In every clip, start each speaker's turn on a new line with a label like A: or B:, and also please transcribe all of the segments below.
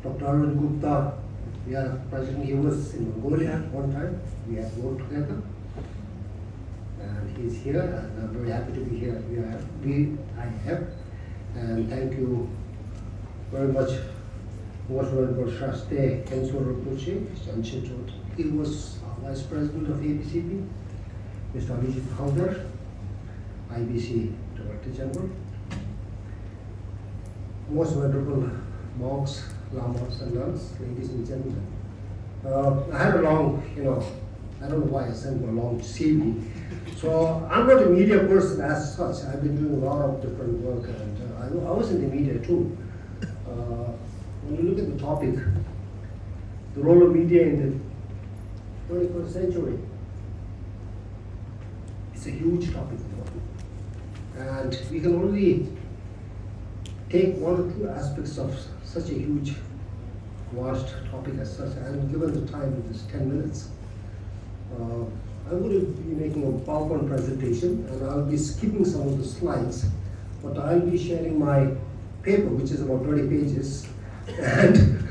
A: Dr. Arun Gupta, we are President. He was in Mongolia at one time. We have worked together. And he's here, and I'm very happy to be here. I have. And thank you very much. He was Vice President of ABCP, Mr. Abhijit Haldar, IBC Director General. Most venerable monks, lamas and nuns, ladies and gentlemen. I had a long, I don't know why I sent a long CV. So I'm not a media person as such. I've been doing a lot of different work, and I was in the media too. When you look at the topic, the role of media in the 21st century, it's a huge topic. And we can only take one or two aspects of such a huge, vast topic as such. And given the time, it is 10 minutes. I'm going to be making a PowerPoint presentation, and I'll be skipping some of the slides, but I'll be sharing my paper, which is about 20 pages, and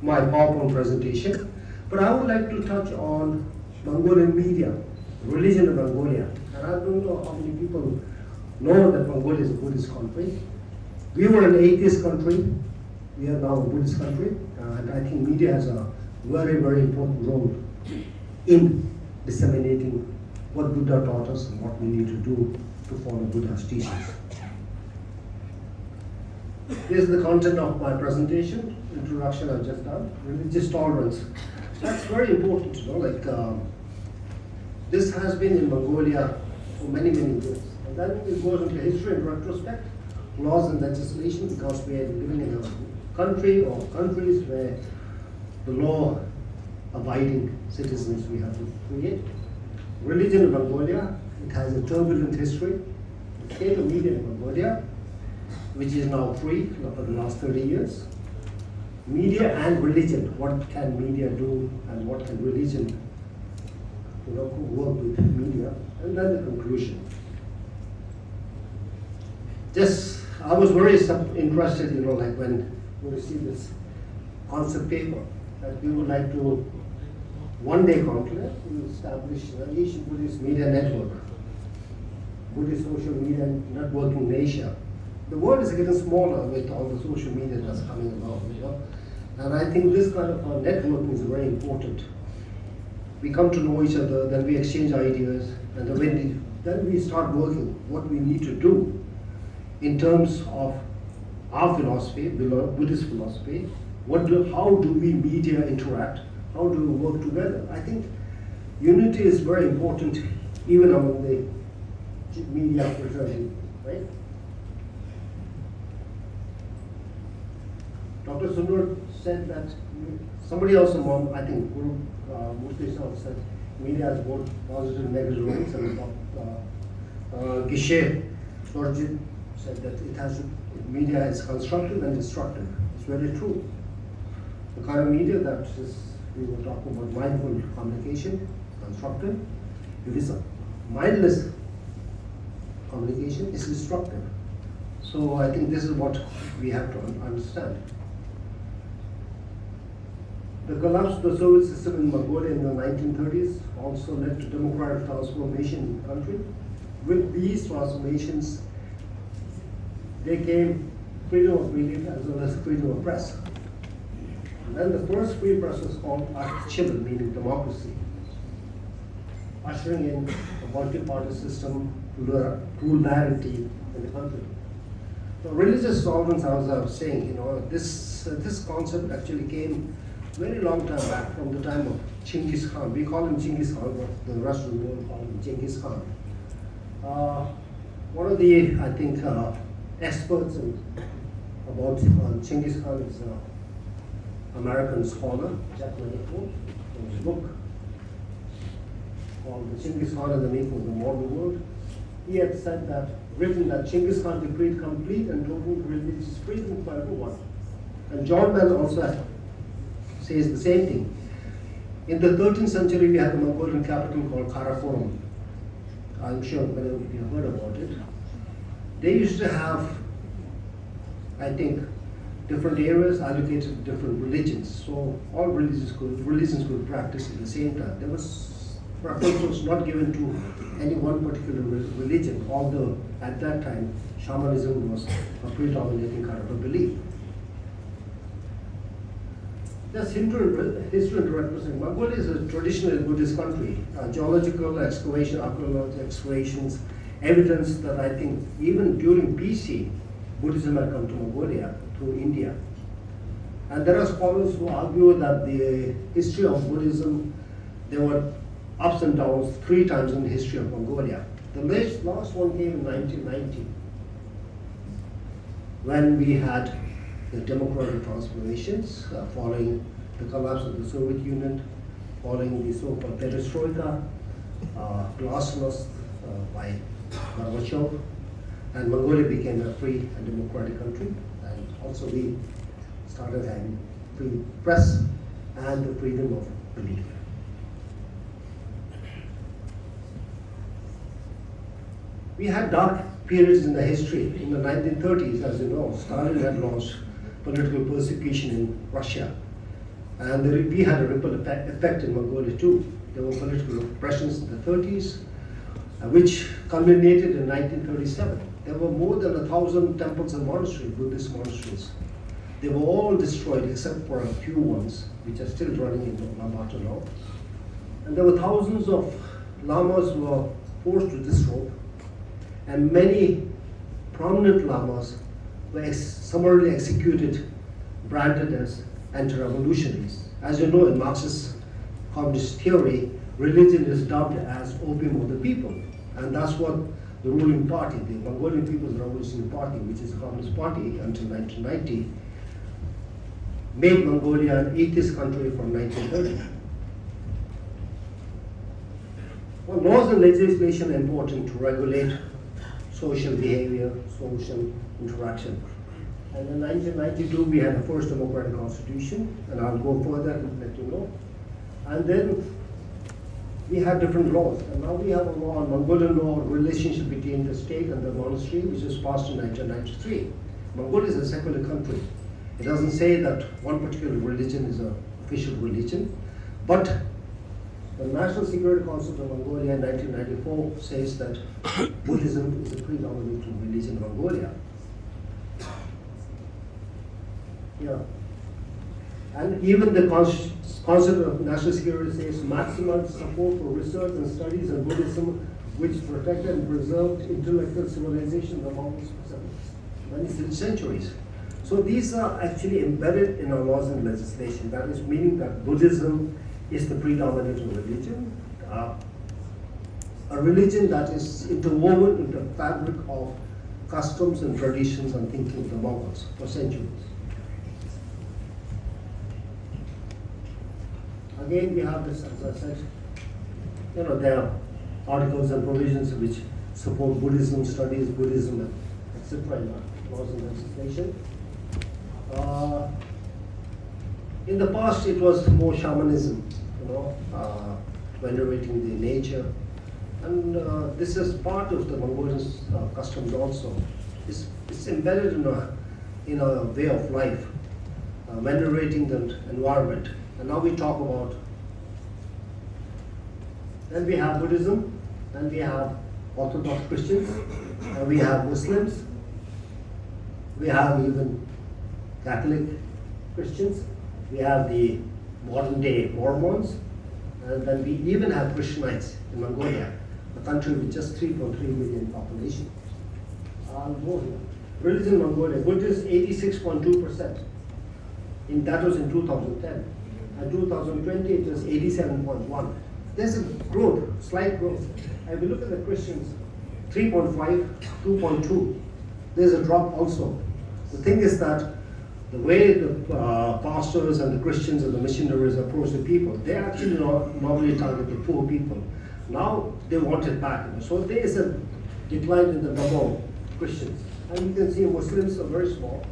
A: my PowerPoint presentation. But I would like to touch on Mongolian media, religion of Mongolia. And I don't know how many people know that Mongolia is a Buddhist country. We were an atheist country. We are now a Buddhist country. And I think media has a very, very important role in disseminating what Buddha taught us and what we need to do to follow Buddha's teachings. This is the content of my presentation, introduction I've just done, religious tolerance. That's very important to know, this has been in Mongolia for many, many years. And then it goes into history and retrospect, laws and legislation, because we are living in a country or countries where the law-abiding citizens we have to create. Religion in Mongolia, it has a turbulent history. The state of media in Mongolia, which is now free for the last 30 years. Media and religion, what can media do and what can religion work with media, and then the conclusion. I was very interested, when we received this concept paper, that we would like to, one day Conclave, to establish an Asian Buddhist media network, Buddhist social media networking in Asia. The world is getting smaller with all the social media that's coming along, And I think this kind of networking is very important. We come to know each other, then we exchange ideas, and then we start working what we need to do in terms of our philosophy, Buddhist philosophy. How do we media interact? How do we work together? I think unity is very important even among the media fraternity, right? Dr. Sundar said that, somebody also, I think, Guru Murthy also said, media has both positive and negative links, and Gishe Dorjit said that media is constructive and destructive. It's very true. The kind of media that we were talking about, mindful communication, constructive. If it's a mindless communication, it's destructive. So I think this is what we have to understand. The collapse of the Soviet system in Mongolia in the 1930s also led to democratic transformation in the country. With these transformations, they came freedom of media as well as freedom of press. And then the first free press was called Archibald, meaning democracy, ushering in a multi-party system, plurality in the country. So religious tolerance, as I was saying, this concept actually came very long time back, from the time of Genghis Khan. We call him Genghis Khan, but the rest of the world call him Genghis Khan. One of the, I think, experts about Genghis Khan is American scholar, Jack Manifold, in his book called The Genghis Khan and the Making of the Modern World. He had written that Genghis Khan decreed complete and total religious freedom for everyone. And John Bell also says the same thing. In the 13th century, we had the Mongolian capital called Karakorum. I'm sure many of you have heard about it. They used to have, I think, different areas allocated to different religions. So all religions could practice at the same time. There was preference was not given to any one particular religion, although at that time shamanism was a predominating kind of a belief. Just history to represent. Mongolia is a traditional Buddhist country. Geological excavation, archaeological excavations, evidence that I think even during BC, Buddhism had come to Mongolia through India. And there are scholars who argue that the history of Buddhism, there were ups and downs 3 times in the history of Mongolia. The last one came in 1990, when we had the democratic transformations following the collapse of the Soviet Union, following the so-called perestroika, glasnost by Gorbachev, and Mongolia became a free and democratic country. And also we started having free press and the freedom of belief. We had dark periods in the history. In the 1930s, as you know, Stalin had launched political persecution in Russia. And we had a ripple effect in Mongolia too. There were political repressions in the 30s, which culminated in 1937. There were more than 1,000 temples and monasteries, Buddhist monasteries. They were all destroyed except for a few ones, which are still running in Ulaanbaatar now. And there were thousands of lamas who were forced to disrobe, and many prominent lamas were summarily executed, branded as anti-revolutionaries. As you know, in Marxist communist theory, religion is dubbed as opium of the people, and that's what the ruling party, the Mongolian People's Revolutionary Party, which is a communist party until 1990, made Mongolia an atheist country from 1930. Well, laws and legislation are important to regulate social behavior, social interaction. And in 1992, we had the first democratic constitution, and I'll go further and let you know. And then we had different laws, and now we have a law, Mongolian law, relationship between the state and the monastery, which was passed in 1993. Mongolia is a secular country. It doesn't say that one particular religion is an official religion, but the National Security Council of Mongolia in 1994 says that Buddhism is a predominant religion in Mongolia. Yeah. And even the concept of national security says maximum support for research and studies in Buddhism, which protected and preserved intellectual civilization among many centuries. So these are actually embedded in our laws and legislation. That is meaning that Buddhism is the predominant religion, a religion that is interwoven in the fabric of customs and traditions and thinking of the Mongols for centuries. Again, we have this, as I said, there are articles and provisions which support Buddhism, studies Buddhism, etc. in our laws and legislation. In the past, it was more shamanism, venerating the nature, and this is part of the Mongolian customs also. It's embedded in a way of life, venerating the environment. And now we talk about, then we have Buddhism, then we have Orthodox Christians, and we have Muslims, we have even Catholic Christians, we have the modern day Mormons, and then we even have Christianites in Mongolia, a country with just 3.3 million population. I'll go here. Religion in Mongolia, Buddhist 86.2%. That was in 2010. In 2020, it was 87.1. There's a growth, slight growth. And we look at the Christians, 3.5, 2.2. There's a drop also. The thing is that the way the pastors and the Christians and the missionaries approach the people, they actually normally target the poor people. Now they want it back. So there is a decline in the number of Christians. And you can see Muslims are very small.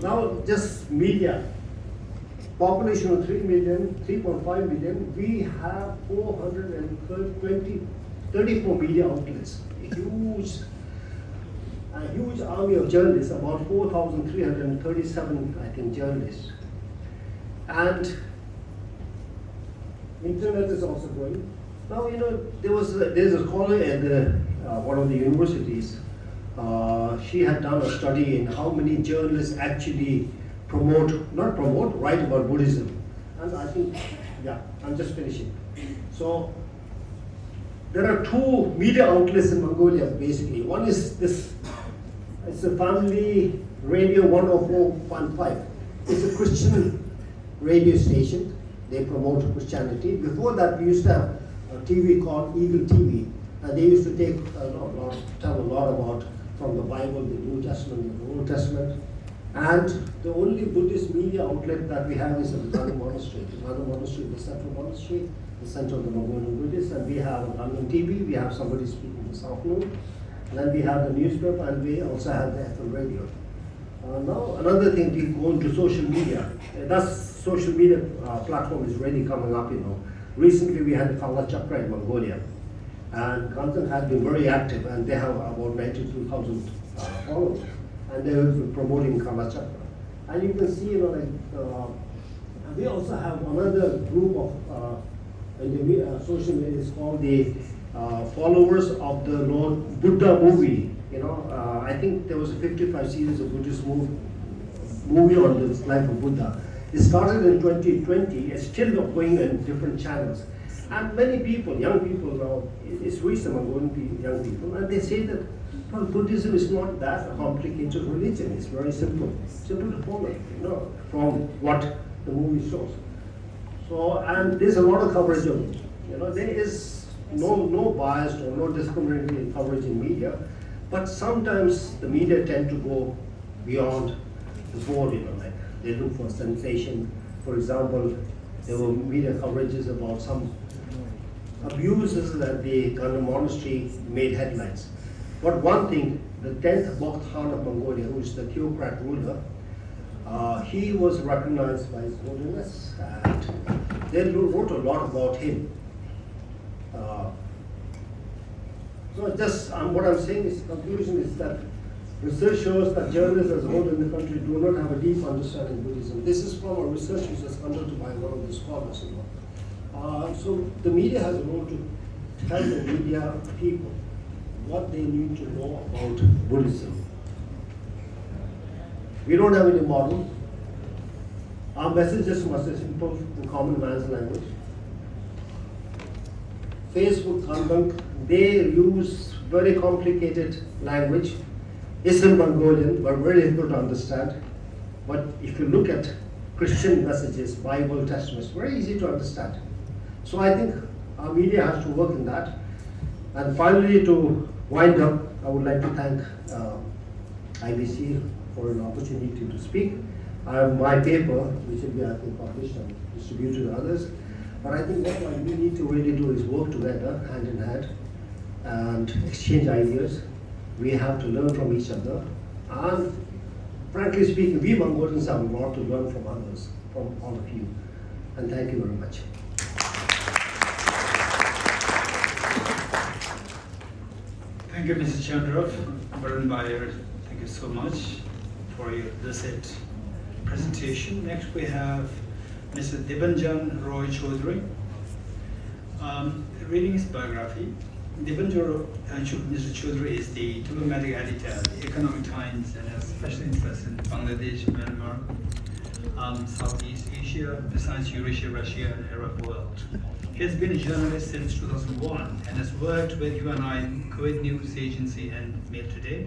A: Now just media, population of 3.5 million, we have 34 media outlets, huge. a huge army of journalists, about 4,337, I think, journalists. And internet is also growing. Now, there's a scholar at one of the universities. She had done a study in how many journalists actually write about Buddhism. And I think, yeah, I'm just finishing. So, there are two media outlets in Mongolia, basically. One is this, it's a family radio 104.5. It's a Christian radio station. They promote Christianity. Before that, we used to have a TV called Eagle TV, and they used to tell a lot about from the Bible, the New Testament, the Old Testament. And the only Buddhist media outlet that we have is the Buddhist monastery. The Buddhist monastery, the central monastery, the center of the Mongolian Buddhists, and we have a London TV. We have somebody speaking this afternoon. And then we have the newspaper, and we also have the FM radio. Now, another thing, we go into social media. That social media platform is really coming up, Recently, we had the Kala Chakra in Mongolia. And Kantan has been very active, and they have about 92,000 followers. And they will be promoting Kala Chakra. And you can see, we also have another group of in the social media, it's called the followers of the Lord Buddha movie. I think there was a 55 series of Buddhist movie on the life of Buddha. It started in 2020. It's still going in different channels. And many people, young people now, it's reached among young people, and they say that Buddhism is not that a complicated religion. It's very simple to follow, from what the movie shows. So, and there's a lot of coverage of it. There is no biased or no discriminatory coverage in media, but sometimes the media tend to go beyond the board, like they look for sensation. For example, there were media coverages about some abuses that the Gandha monastery made headlines. But one thing, the 10th Bogd Khan of Mongolia, who is the theocrat ruler, he was recognized by His Holiness, and they wrote a lot about him. So just what I'm saying is, conclusion is that research shows that journalists as a whole in the country do not have a deep understanding of Buddhism. This is from a research which was conducted by one of the scholars. So the media has a role to tell the media people what they need to know about Buddhism. We don't have any model. Our messages must be simple in common man's language. Facebook, Kanbank, they use very complicated language. It's in Mongolian, but very difficult to understand. But if you look at Christian messages, Bible, Testament, it's very easy to understand. So I think our media has to work in that. And finally, to wind up, I would like to thank IBC for an opportunity to speak. I have my paper, which will be, I think, published and distributed to others. But I think what we need to really do is work together, hand in hand, and exchange ideas. We have to learn from each other. And frankly speaking, we Mongolians have a lot to learn from others, from all of you. And thank you very much.
B: Thank you, Mr. Chanrav Burenbayar. Thank you so much for your visit presentation. Next, we have Mr. Dibanjan Roy Chaudhary. Reading his biography, Dibanjan Mr. Chaudhary is the diplomatic editor of the Economic Times and has special interest in Bangladesh, Myanmar, Southeast Asia, besides Eurasia, Russia, and Arab world. He has been a journalist since 2001 and has worked with UNI, Kuwait News Agency, and Mail Today.